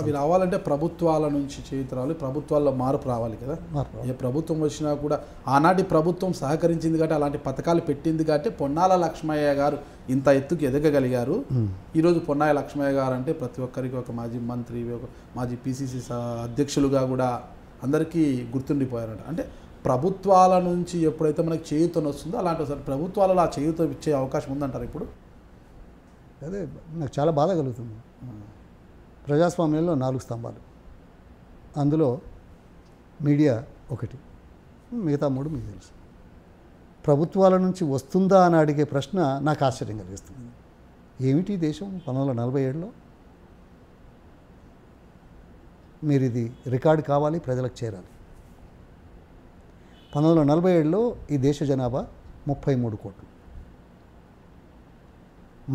అవి రావాలంటే ప్రభుత్వాల నుంచి చేతి రావాలి, ప్రభుత్వాల్లో మార్పు రావాలి కదా. ఏ ప్రభుత్వం వచ్చినా కూడా ఆనాటి ప్రభుత్వం సహకరించింది కాబట్టి, అలాంటి పథకాలు పెట్టింది కాబట్టి పొన్నాల లక్ష్మయ్య గారు ఇంత ఎత్తుకు ఎదగగలిగారు. ఈరోజు పొన్నాల లక్ష్మయ్య గారు అంటే ప్రతి ఒక్కరికి ఒక మాజీ మంత్రి, ఒక మాజీ పిసిసి అధ్యక్షులుగా కూడా అందరికీ గుర్తుండిపోయారంట. అంటే ప్రభుత్వాల నుంచి ఎప్పుడైతే మనకి చేయూతం వస్తుందో అలాంటి సార్ ప్రభుత్వాలలో ఆ చేయూతం ఇచ్చే అవకాశం ఉందంటారు ఇప్పుడు? అదే నాకు చాలా బాధ కలుగుతుంది. ప్రజాస్వామ్యంలో 4 స్తంభాలు, అందులో మీడియా ఒకటి, మిగతా 3 మీకు తెలుసు. ప్రభుత్వాల నుంచి వస్తుందా అని అడిగే ప్రశ్న నాకు ఆశ్చర్యం కలిగిస్తుంది. ఏమిటి దేశం 1947లో? మీరు ఇది రికార్డు కావాలి, ప్రజలకు చేరాలి. 1947లో ఈ దేశ జనాభా 33 కోట్లు.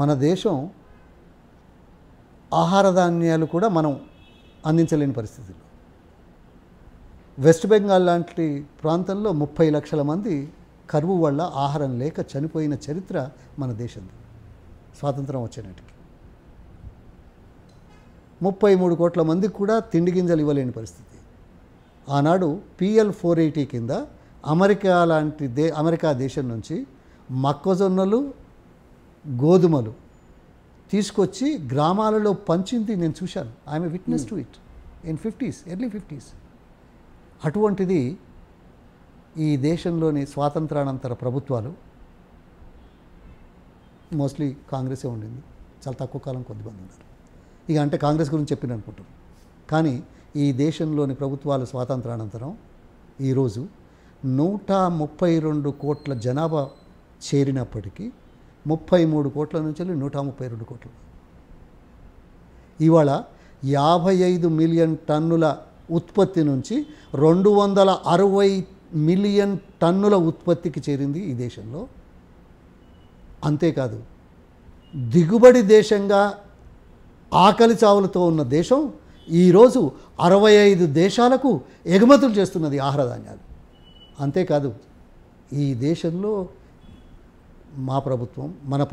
మన దేశం ఆహార ధాన్యాలు కూడా మనం అందించలేని పరిస్థితుల్లో, వెస్ట్ బెంగాల్ లాంటి ప్రాంతంలో 30 లక్షల మంది కరువు వల్ల ఆహారం లేక చనిపోయిన చరిత్ర మన దేశంది. స్వాతంత్రం వచ్చేనాటికి 33 కోట్ల మందికి కూడా తిండి గింజలు ఇవ్వలేని పరిస్థితి. ఆనాడు PL 480 కింద అమెరికా దేశం నుంచి మొక్కజొన్నలు, గోధుమలు తీసుకొచ్చి గ్రామాలలో పంచింది నేను చూశాను. I'm a witness to it in 50s, early 50s. అటువంటిది ఈ దేశంలోని స్వాతంత్రానంతర ప్రభుత్వాలు, మోస్ట్లీ కాంగ్రెసే ఉండింది, చాలా తక్కువ కాలం కొద్దిమంది ఉన్నారు. ఇక అంటే కాంగ్రెస్ గురించి చెప్పిన అనుకుంటారు. కానీ ఈ దేశంలోని ప్రభుత్వాలు స్వాతంత్రానంతరం ఈరోజు 132 కోట్ల జనాభా చేరినప్పటికీ 33 కోట్ల నుంచి 132 కోట్లు. ఇవాళ 55 మిలియన్ టన్నుల ఉత్పత్తి నుంచి 260 మిలియన్ టన్నుల ఉత్పత్తికి చేరింది ఈ దేశంలో. అంతేకాదు, దిగుబడి దేశంగా ఆకలి చావులతో ఉన్న దేశం ఈరోజు 65 దేశాలకు ఎగుమతులు చేస్తున్నది ఆహార ధాన్యాలు. అంతేకాదు, ఈ దేశంలో మన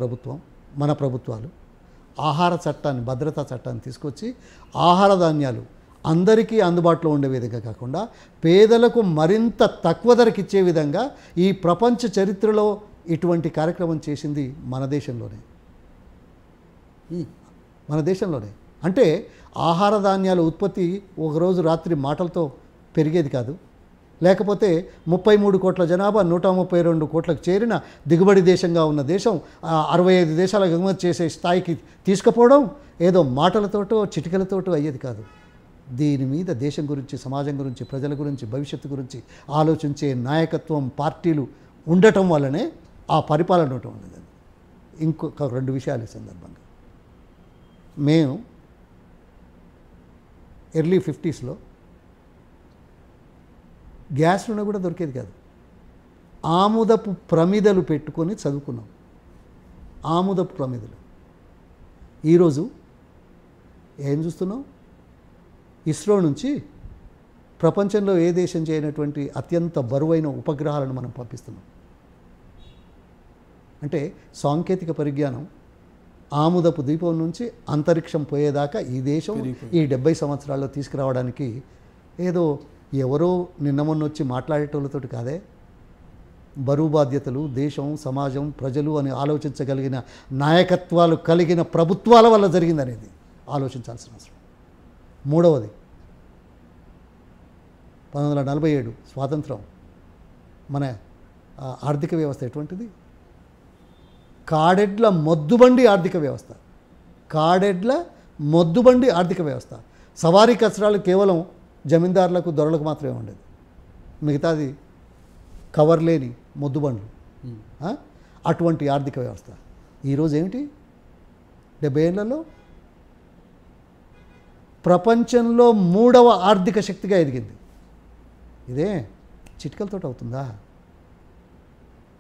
ప్రభుత్వాలు ఆహార చట్టాన్ని, భద్రతా చట్టాన్ని తీసుకొచ్చి ఆహార ధాన్యాలు అందరికీ అందుబాటులో ఉండే విధంగా కాకుండా పేదలకు మరింత తక్కువ ధరకు ఇచ్చే విధంగా ఈ ప్రపంచ చరిత్రలో ఇటువంటి కార్యక్రమం చేసింది మన దేశంలోనే. అంటే ఆహార ధాన్యాల ఉత్పత్తి ఒకరోజు రాత్రి మాటలతో పెరిగేది కాదు. లేకపోతే 33 కోట్ల జనాభా 132 కోట్లకు చేరిన దిగుబడి దేశంగా ఉన్న దేశం 65 దేశాలకు ఎగుమతి చేసే స్థాయికి తీసుకుపోవడం ఏదో మాటలతోటో చిటికలతోటో అయ్యేది కాదు. దీని మీద దేశం గురించి, సమాజం గురించి, ప్రజల గురించి, భవిష్యత్తు గురించి ఆలోచించే నాయకత్వం, పార్టీలు ఉండటం వల్లనే ఆ పరిపాలన ఉండటం ఉండేది. ఇంకొక 2 విషయాలు ఈ సందర్భంగా. మేము ఎర్లీ 50sలో గ్యాస్ నూనె కూడా దొరికేది కాదు. ఆముదపు ప్రమిదలు పెట్టుకొని చదువుకున్నాం. ఆముదపు ప్రమిదలు. ఈరోజు ఏం చూస్తున్నాం? ఇస్రో నుంచి ప్రపంచంలో ఏ దేశం చేయనటువంటి అత్యంత బరువైన ఉపగ్రహాలను మనం పంపిస్తున్నాం. అంటే సాంకేతిక పరిజ్ఞానం ఆముదపు ద్వీపం నుంచి అంతరిక్షం పోయేదాకా ఈ దేశం ఈ 70 సంవత్సరాల్లో తీసుకురావడానికి ఏదో ఎవరో నిన్న మొన్న వచ్చి మాట్లాడేటోళ్ళతోటి కాదే. బరువు బాధ్యతలు, దేశం, సమాజం, ప్రజలు అని ఆలోచించగలిగిన నాయకత్వాలు కలిగిన ప్రభుత్వాల వల్ల జరిగిందనేది ఆలోచించాల్సిన అవసరం. మూడవది, 1947 స్వాతంత్రం. మన ఆర్థిక వ్యవస్థ ఎటువంటిది? కాడెడ్ల మొద్దుబండి ఆర్థిక వ్యవస్థ. సవారీ కచరాలు కేవలం జమీందారులకు, దొరలకు మాత్రమే ఉండేది. మిగతాది కవర్ లేని మొద్దుబండ్లు. అటువంటి ఆర్థిక వ్యవస్థ ఈరోజు ఏమిటి? 70 ఏళ్లలో ప్రపంచంలో 3వ ఆర్థిక శక్తిగా ఎదిగింది. ఇదే చిటికలతో అవుతుందా?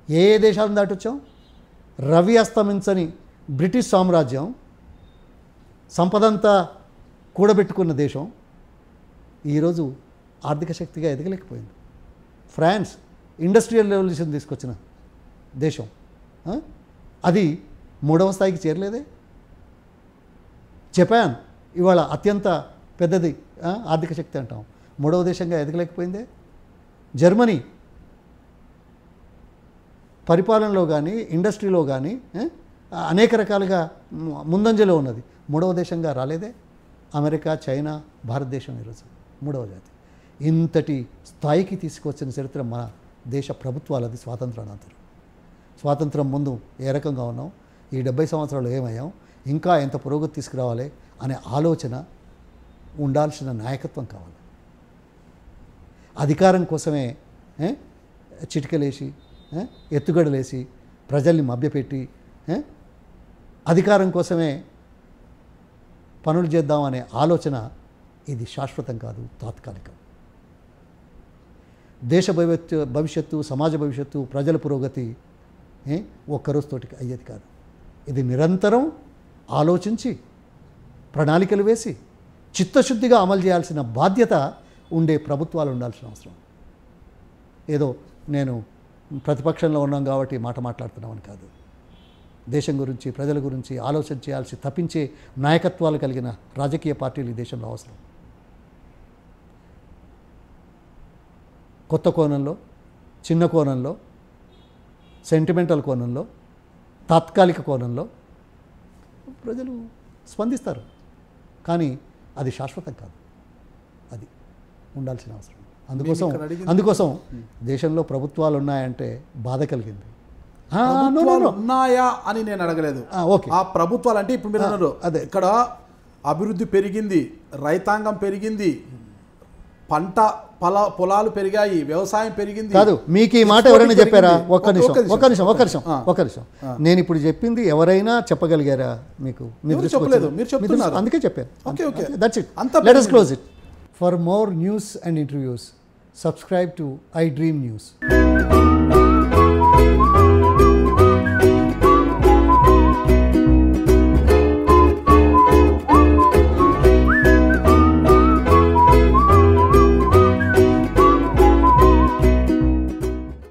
ఏ దేశాలను దాటొచ్చాం? రవి అస్తమించని బ్రిటిష్ సామ్రాజ్యం, సంపదంతా కూడబెట్టుకున్న దేశం ఈరోజు ఆర్థిక శక్తిగా ఎదగలేకపోయింది. ఫ్రాన్స్ ఇండస్ట్రియల్ రెవల్యూషన్ తీసుకొచ్చిన దేశం అది 3వ స్థాయికి చేరలేదే. జపాన్ ఇవాళ అత్యంత పెద్దది ఆర్థిక శక్తి అంటాం, 3వ దేశంగా ఎదగలేకపోయిందే. జర్మనీ పరిపాలనలో కానీ ఇండస్ట్రీలో కానీ అనేక రకాలుగా ముందంజలో ఉన్నది, 3వ దేశంగా రాలేదే. అమెరికా, చైనా, భారతదేశం ఈరోజు 3వ జాతి. ఇంతటి స్థాయికి తీసుకొచ్చిన చరిత్ర మన దేశ ప్రభుత్వాలది స్వాతంత్రానంతరం. స్వాతంత్రం ముందు ఏ రకంగా ఉన్నాం, ఈ 70 సంవత్సరాలు ఏమయ్యాం, ఇంకా ఎంత పురోగతి తీసుకురావాలి అనే ఆలోచన ఉండాల్సిన నాయకత్వం కావాలి. అధికారం కోసమే చిటికలేసి ఎత్తుగడలేసి ప్రజల్ని మభ్యపెట్టి అధికారం కోసమే పనులు చేద్దామనే ఆలోచన ఇది శాశ్వతం కాదు, తాత్కాలికం. దేశ భవిష్యత్తు, సమాజ భవిష్యత్తు, ప్రజల పురోగతి ఒక్కరోజుతోటి అయ్యేది కాదు. ఇది నిరంతరం ఆలోచించి ప్రణాళికలు వేసి చిత్తశుద్ధిగా అమలు చేయాల్సిన బాధ్యత ఉండే ప్రభుత్వాలు ఉండాల్సిన అవసరం. ఏదో నేను ప్రతిపక్షంలో ఉన్నాం కాబట్టి మాట మాట్లాడుతున్నామని కాదు, దేశం గురించి ప్రజల గురించి ఆలోచన చేయాల్సి తప్పించే నాయకత్వాలు కలిగిన రాజకీయ పార్టీలు ఈ దేశంలో అవసరం. కొత్త కోణంలో, చిన్న కోణంలో, సెంటిమెంటల్ కోణంలో, తాత్కాలిక కోణంలో ప్రజలు స్పందిస్తారు, కానీ అది శాశ్వతం కాదు, అది ఉండాల్సిన అవసరం. అందుకోసం దేశంలో ప్రభుత్వాలు ఉన్నాయంటే బాధ కలిగింది. ఉన్నాయా అని నేను అడగలేదు. ఆ ప్రభుత్వాలు అంటే ఇప్పుడు మీరు అన్నారు అదే, ఇక్కడ అభివృద్ధి పెరిగింది, రైతాంగం పెరిగింది, పంట పొలాలు పెరిగాయి, వ్యవసాయం పెరిగింది కాదు. మీకు ఈ మాట ఎవరైనా చెప్పారా? ఒక్క నిమిషం. నేను ఇప్పుడు చెప్పింది ఎవరైనా చెప్పగలిగారా మీకు? చెప్పలేదు, మీరు చెప్తున్నారు, అందుకే చెప్పాను. That's it. Let us close it. For more news and interviews, subscribe to iDream News.